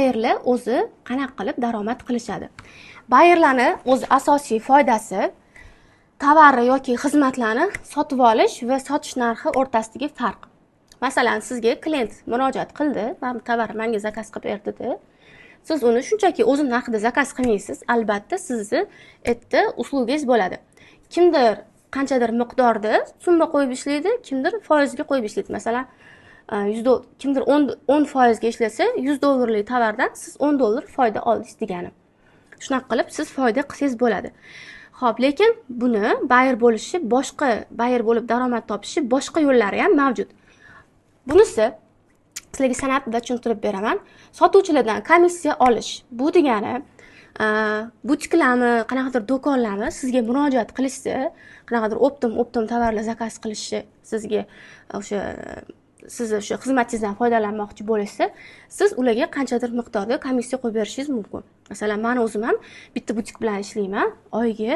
Bayerlar o'zi qanaqa qilib daromad qilishadi? Bayerlarni o'z asosiy foydasi tovarni yoki xizmatlarni sotib olish va sotish narxi o'rtasidagi farq. Masalan, sizga klient murojaat qildi, "Men tovar menga zakaz qilib ber" dedi. Siz uni shunchaki o'zi narxida zakaz qilmaysiz. Albatta, sizni yerda uslugingiz bo'ladi. Kimdir qanchadir miqdorda summa qo'yib ishlaydi, kimdir foizga qo'yib ishlaydi. Masalan, kimdir 10% ga ishlasa, $100 tovardan siz $10 foyda oldingiz degani. Shunaqa qilib siz foyda qilsangiz bo'ladi. Xo'p, lekin buni bayer bo'lishi, boshqa bayer bo'lib daromad topishi boshqa yo'llari ham mavjud. Bunisi sizlarga san'atida tushuntirib beraman. Sotuvchilardan komissiya olish. Bu degani butiklarmi, qanaqadir do'konlarmi sizga murojaat qilishsa, qanaqadir optim tovarlar zakaz qilishi, sizga siz o'sha xizmatingizdan foydalanmoqchi bo'lsa, siz ularga qanchadir miqdorda komissiya qo'yib berishingiz mumkin. Masalan, men o'zim ham bitta butik bilan ishlayman. Oyiga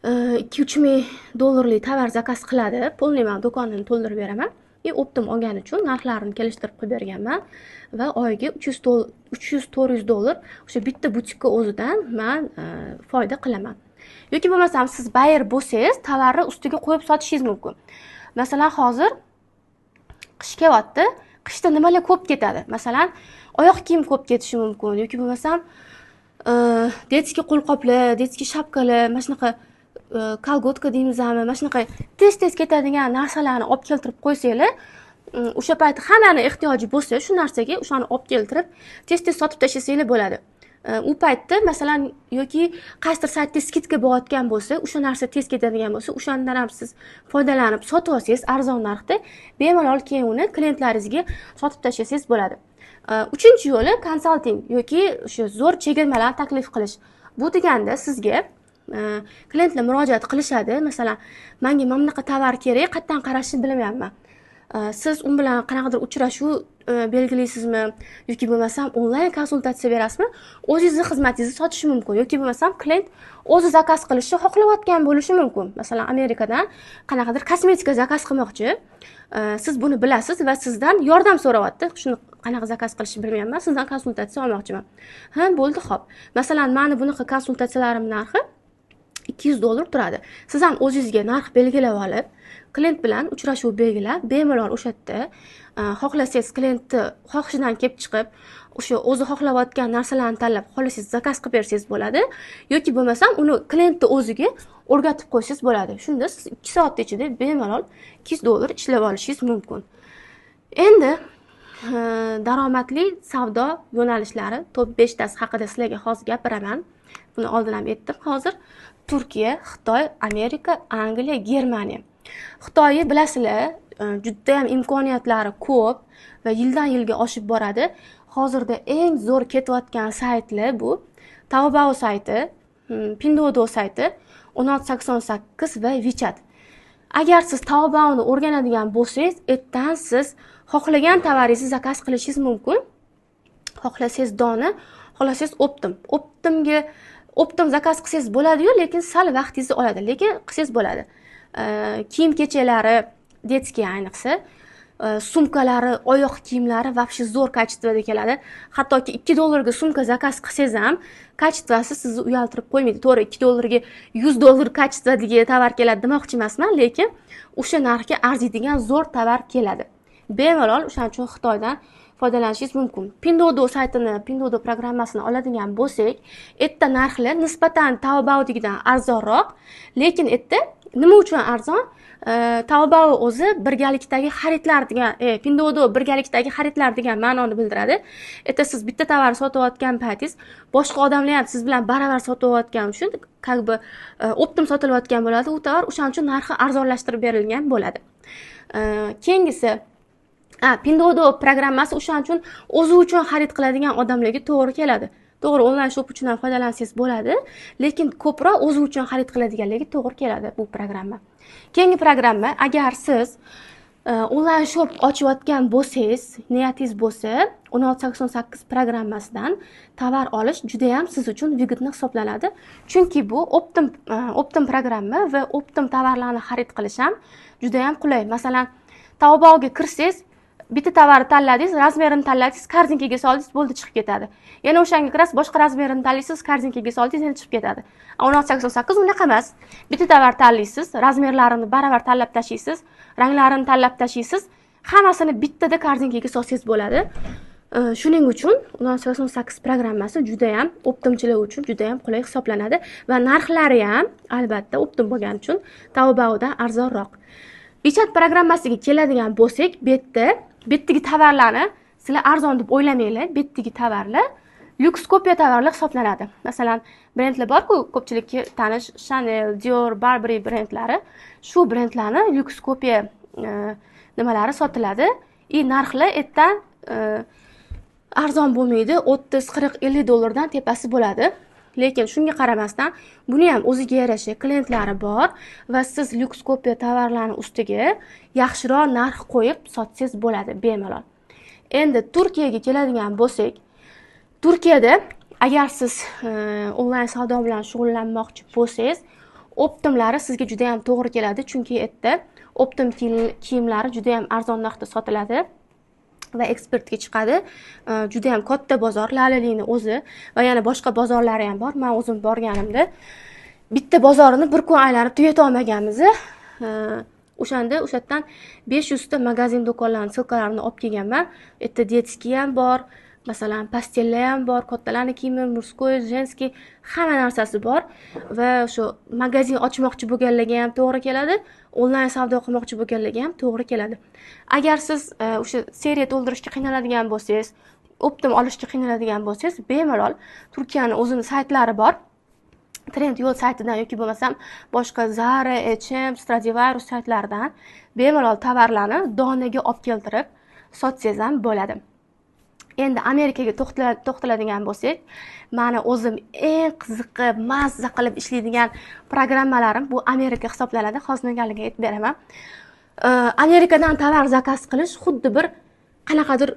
$2-3 ming tovar zakaz qiladi. Polni men do'konni to'ldirib beraman. Optim olgani uchun narxlarini kelishtirib qo'yib berganman va oyiga $300-400 o'sha bitta butikka o'zidan men foyda qilaman. Yoki bo'lmasam siz bayer bo'lsangiz, tovarni ustiga qo'yib sotishingiz mumkin. Masalan, hozir qish kelyapti. Qishda nimalar ko'p ketadi? Masalan, oyoq kiyim ko'p ketishi mumkin yoki bo'lmasam detskiy qo'lqoplar, detskiy shapkalar, mana shunaqa kolgotka deymizmi, mana shunaqa tez ketadigan narsalarni olib keltirib qo'ysanglar, o'sha payt hammaning ehtiyoji bo'lsa, shu narsaga o'shani olib keltirib tez sotib tashlasanglar bo'ladi. U paytda masalan yoki qaysidir saytda skidka bo'layotgan bo'lsa, o'sha narsa tez ketadigan bo'lsa, o'shandan ham siz foydalanib sotib olsangiz arzon narxda, bemalol keyin uni klientlaringizga sotib tashlasangiz bo'ladi. Uchinchi yo'li konsalting yoki o'sha zo'r chegirmalarni taklif qilish. Bu deganda sizga klientlar murojaat qilishadi. Masalan, menga mana bunaqa tovar kerak, qayerdan qarashni bilmayapman. Siz u bilan qanaqadir uchrashuv belgilaysizmi yoki bo'lmasam onlayn konsultatsiya berasizmi? O'zingizni xizmatingizni sotish mumkin yoki bo'lmasam klient o'zi zakaz qilishni xohlayotgan bo'lishi mumkin. Masalan, Amerikadan qanaqadir kosmetika zakaz qilmoqchi. Siz buni bilasiz va sizdan yordam so'rayapti. Shuni qanaqa zakaz qilishni bilmayapman, sizdan konsultatsiya olmoqchiman. Ha, bo'ldi, xo'p. Masalan, meni bunaqa konsultatsiyalarim narxi $200 turadi. Siz ham o'zingizga narx belgilab olib, klient bilan uchrashuv belgilab, bemalol o'sha yerda xohlasangiz klientni xohishidan kelib chiqib, o'sha o'zi xohlayotgan narsalarni tanlab, xohlasangiz zakaz qilib bersangiz bo'ladi, yoki bo'lmasam uni klientni o'ziga o'rgatib qo'ysangiz bo'ladi. Shunda siz 2 soat ichida bemalol $200 ishlab olishingiz mumkin. Endi daromadli savdo yo'nalishlari top 5 tasi haqida sizlarga hozir gapiraman. Buni oldin ham aytdim. Hozir Turkiya, Xitoy, Amerika, Angliya, Germaniya. Xitoyni bilasizlar, juda ham imkoniyatlari ko'p va yildan yilga oshib boradi. Hozirda eng zo'r ketayotgan saytlar bu Taobao sayti, Pinduoduo sayti, 1688 va WeChat. Agar siz Taobao'ni o'rganadigan bo'lsangiz, ertadan siz xohlagan tovaringizni zakaz qilishingiz mumkin. Xohlasangiz dona, xohlasangiz optim zakaz qilsangiz bo'ladi-yu, lekin sal vaqtingizni oladi, lekin qilsangiz bo'ladi. Kiyim-kechaklari, detskiy ayniqsa, sumkalari, oyoq kiyimlari vobshe zo'r kачествоda keladi. Hattoki $2 ga sumka zakaz qilsangiz ham kачествоsi sizni uyaltirib qo'ymaydi. To'g'ri, $2 ga $100 kачестводagi tovar keladi demoqchi emasman, lekin o'sha narxga arziydigan zo'r tovar keladi. Bemalol o'shaning uchun Xitoydan foydalanishingiz mumkin. Pinduoduo saytini, Pinduoduo programmasini oladigan bo'lsak, erta narxlar nisbatan Taobao'dagidan arzonroq, lekin erta nima uchun arzon? Taobao o'zi birgalikdagi xaridlar degan, Pinduoduo birgalikdagi xaridlar degan ma'noni bildiradi. Erta siz bitta tovar sotayotgan paytingiz, boshqa odamlar ham siz bilan baravar sotayotgani uchun, optim sotilayotgan bo'ladi. U tovar o'shaning uchun narxi arzonlashtirib berilgan bo'ladi. Keyingisi Pinduoduo programmasi o'shaning uchun o'zi uchun xarid qiladigan odamlarga to'g'ri keladi. To'g'ri, onlayn shop uchun ham foydalansangiz bo'ladi, lekin ko'proq o'zi uchun xarid qiladiganlarga to'g'ri keladi bu programma. Keyingi programma, agar siz onlayn shop ochayotgan bo'lsangiz, niyatingiz bo'lsa, 1688 programmasidan tovar olish juda ham siz uchun vyigidni hisoblanadi. Chunki bu optim programma va optim tovarlarni xarid qilish ham juda ham qulay. Masalan, Taobao'ga kirsangiz, bitta tovarni tanladingiz, razmerini tanladingiz, korzinkaga soldingiz, bo'ldi, chiqib ketadi. Yana o'shanga kirasiz, boshqa razmerini tanlaysiz, korzinkaga soldingiz, yana chiqib ketadi. 1688 unaqa emas. Bitta tovar tanlaysiz, razmerlarini baravar tanlab tashlaysiz, ranglarini tanlab tashlaysiz, hammasini bittada korzinkaga solsangiz bo'ladi. Shuning uchun 1688 programmasi juda ham optimchilar uchun juda ham qulay hisoblanadi va narxlari ham albatta optim bo'lgani uchun Taobaodan arzonroq. Bichat programmasiga keladigan bo'lsak, betdagi tovarlarni sizlar arzon deb o'ylamanglar. Betdagi tovarlar lyuks kopiya tovarlar hisoblanadi. Masalan, brendlar bor-ku, ko'pchilikka tanish Chanel, Dior, Burberry brendlari. Shu brendlarni lyuks kopiya nimalari sotiladi. Narxlar etdan arzon bo'lmaydi, 30, 40, 50 dollardan tepasi bo'ladi. Lekin shunga qaramasdan, buni ham o'ziga yarasha klientlari bor va siz lyuks kopiya tovarlarning ustiga yaxshiroq narx qo'yib sotsangiz bo'ladi bemalol. Endi Turkiyaga keladigan bo'lsak, Turkiyada agar siz onlayn savdo bilan shug'ullanmoqchi bo'lsangiz, optimlari sizga juda ham to'g'ri keladi, chunki yerda optim kiyimlari juda ham arzon narxda sotiladi va eksportga chiqadi. Juda ham katta bozor, Lalilikning o'zi va yana boshqa bozorlari ham bor. Men o'zim borganimda bitta bozorini bir kun aylanib tugata olmaganmiz. O'shanda o'shatdan 500 ta magazin do'konlarning silkalarini olib kelganman. Yerda detskiy ham bor, masalan, pastellar ham bor, kattalarning kiyimi, murskoy, jenskiy, hamma narsasi bor va o'sha magazin ochmoqchi bo'lganlarga ham to'g'ri keladi, onlayn savdo qilmoqchi bo'lganlarga ham to'g'ri keladi. Agar siz o'sha seriya to'ldirishga qiynaladigan bo'lsangiz, optim olishga qiynaladigan bo'lsangiz, bemalol Turkiyaning o'zining saytlari bor. Trendyol saytidan yoki bo'lmasam boshqa Zara, H&M, Stradivarius saytlaridan bemalol tovarlarni donaga olib keltirib sotsangiz ham bo'ladi. Endi Amerikaga to'xtaladigan bo'lsak, meni o'zim eng qiziqib, mazza qilib ishlaydigan programmalarim bu Amerika hisoblanadi. Hozirgacha aytib beraman. Amerikadan tovar zakaz qilish xuddi bir qanaqadir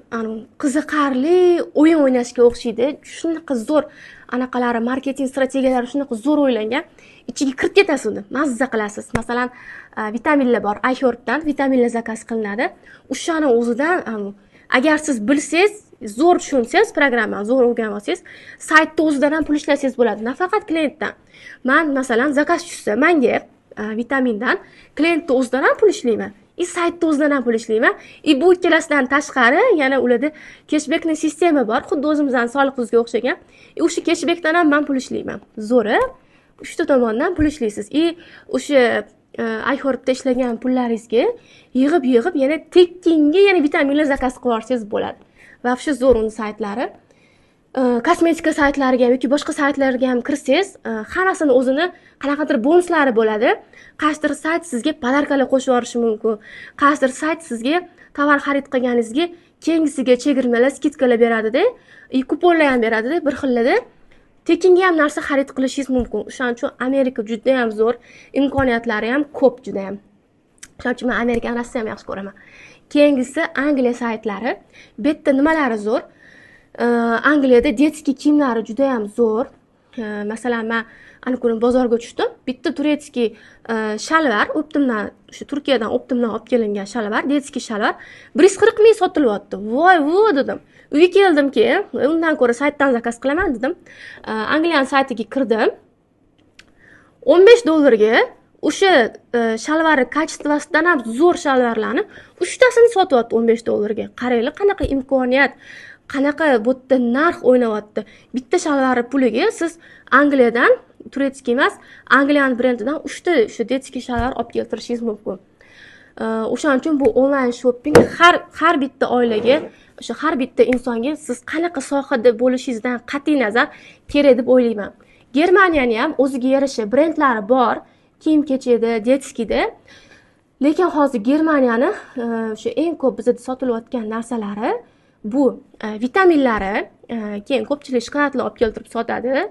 qiziqarli o'yin o'ynashga o'xshaydi. Shunaqa zo'r anaqalari, marketing strategiyalari shunaqa zo'r o'ylangan. Ichiga kirib ketasiz uni, mazza qilasiz. Masalan, vitaminlar bor, iHerb'dan vitaminlar zakaz qilinadi. O'shani o'zidan agar siz bilsangiz, zo'r tushunsangiz, programmani zo'r o'rganib olsangiz, saytda o'zidan ham pul ishlasangiz bo'ladi, nafaqat klientdan. Men masalan zakaz tushsa, menga vitamindan klientda o'zidan ham pul ishlayman. Saytda o'zidan ham pul ishlayman. Bu ikkalasidan tashqari yana ularda cashbackning sistema bor, xuddi o'zimizdan soliqimizga o'xshagan. O'sha cashbackdan ham men pul ishlayman. Zo'ri, uchta tomondan pul ishlaysiz. O'sha iHerb'da ishlagan pullaringizga yig'ib yana tekkinga yana vitaminlar zakaz qilib olsangiz bo'ladi. Va shu zo'r uni saytlari. Kosmetika saytlariga yoki boshqa saytlarga ham kirsangiz, hammasini o'zini qanaqadir bonuslari bo'ladi. Qaysidir sayt sizga podarkalar qo'shib yuborishi mumkin. Qaysidir sayt sizga tovar xarid qilganingizga keyingisiga chegirmalar, skidkalar beradi-da, kuponlar ham beradi-da, bir xillarda. Tekinga ham narsa xarid qilishingiz mumkin. O'shaning uchun Amerika juda ham zo'r, imkoniyatlari ham ko'p juda ham. Shuning uchun men Amerikani rosa ham yaxshi ko'raman. Keyingisi Angliya saytlari. Bu yerda nimalari zo'r? Angliyada detskiy kiyimlari juda ham zo'r. Masalan, men ana kuni bozorga tushdim. Bitta turetskiy shalvar, optimdan, shu Turkiyadan optimdan olib kelingan shalvar, detskiy shalvar 140 ming sotilyapti. Voy, dedim. Uyga keldimki, undan ko'ra saytdan zakaz qilaman dedim. Angliyaning saytiga kirdim. 15 dollarga o'sha shalvarning kачествосidan ham zo'r shalvarlarni 3 tasini sotyapti 15 dollarga. Qaranglar, qanaqa imkoniyat, qanaqa bu yerda narx o'ynayapti. Bitta shalvari puliga siz Angliyadan, turetskiy emas, Angliyaning brendidan 3 ta o'sha detskiy shalvar olib keltirishingiz mumkin. O'shaning uchun bu onlayn shopping har bitta oilaga, o'sha har bitta insonga siz qanaqa sohada bo'lishingizdan qat'iy nazar kerak deb o'ylayman. Germaniyani ham o'ziga yarasha brendlari bor, kiyim-kechakda, detskiyda. Lekin hozir Germaniyani o'sha eng ko'p bizda sotilayotgan narsalari bu vitaminlari, keyin ko'pchilik shokoladlar olib keltirib sotadi.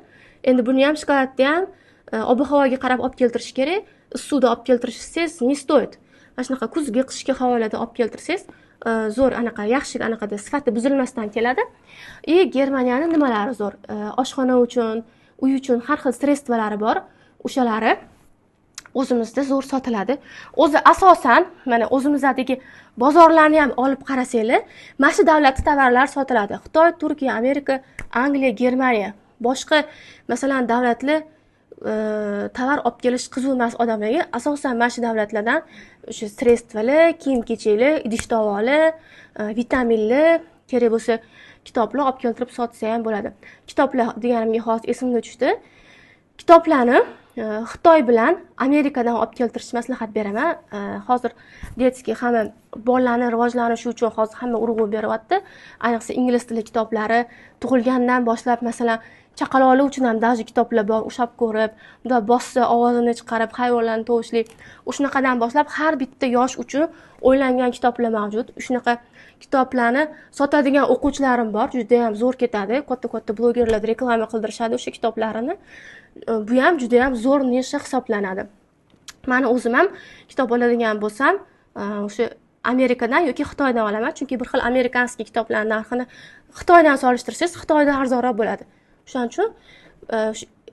Endi buni ham shokoladni ham ob-havoga qarab olib keltirish kerak. Suvda olib keltirsangiz не стоит. Mana shunaqa kuzgi, qishki havolada olib keltirsangiz, zo'r anaqa yaxshi anaqada sifati buzilmasdan keladi. Germaniyaning nimalari zo'r? Oshxona uchun, uy uchun har xil sredstvalari bor. O'shalari o'zimizda zo'r sotiladi. O'zi asosan mana o'zimizdagi bozorlarni ham olib qarasanglar, mana shu davlatda tovarlar sotiladi. Xitoy, Turkiya, Amerika, Angliya, Germaniya, boshqa masalan davlatlar tovar olib kelish qiziq emas odamlarga asosan mana shu davlatlardan o'sha sredstvalar, kiyim-kechaklar, idish-tovoqlar, vitaminlar, kerak bo'lsa kitoblar olib keltirib sotsa ham bo'ladi. Kitoblar deganimga hozir esimga tushdi. Kitoblarni Xitoy bilan Amerikadan olib keltirish maslahat beraman. Hozir detskiy hamma bolalarning rivojlanishi uchun hozir hamma urg'u beryapti. Ayniqsa ingliz tili kitoblari tug'ilgandan boshlab masalan chaqaloqlar uchun ham даже kitoblar bor, o'shab ko'rib, unda bossa ovozini chiqarib hayvonlarni tovushli. O'shanaqadan boshlab har bitta yosh uchun o'ylangan kitoblar mavjud. Shunaqa kitoblarni sotadigan o'quvchilarim bor, juda ham zo'r ketadi. Katta-katta blogerlar reklama qildirishadi o'sha kitoblarini. Bu ham juda ham zo'r nisha hisoblanadi. Meni o'zim ham kitob oladigan bo'lsam, o'sha Amerikadan yoki Xitoydan olaman, chunki bir xil amerikanskiy kitoblar narxini Xitoydan solishtirsangiz, Xitoyda arzonroq bo'ladi. Shuning uchun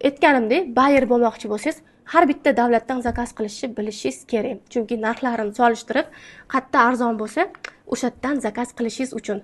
aytganimdek, bayer bo'lmoqchi bo'lsangiz, har bitta davlatdan zakaz qilishni bilishingiz kerak. Chunki narxlarini solishtirib, qayerda arzon bo'lsa, o'sha yerdan zakaz qilishingiz uchun.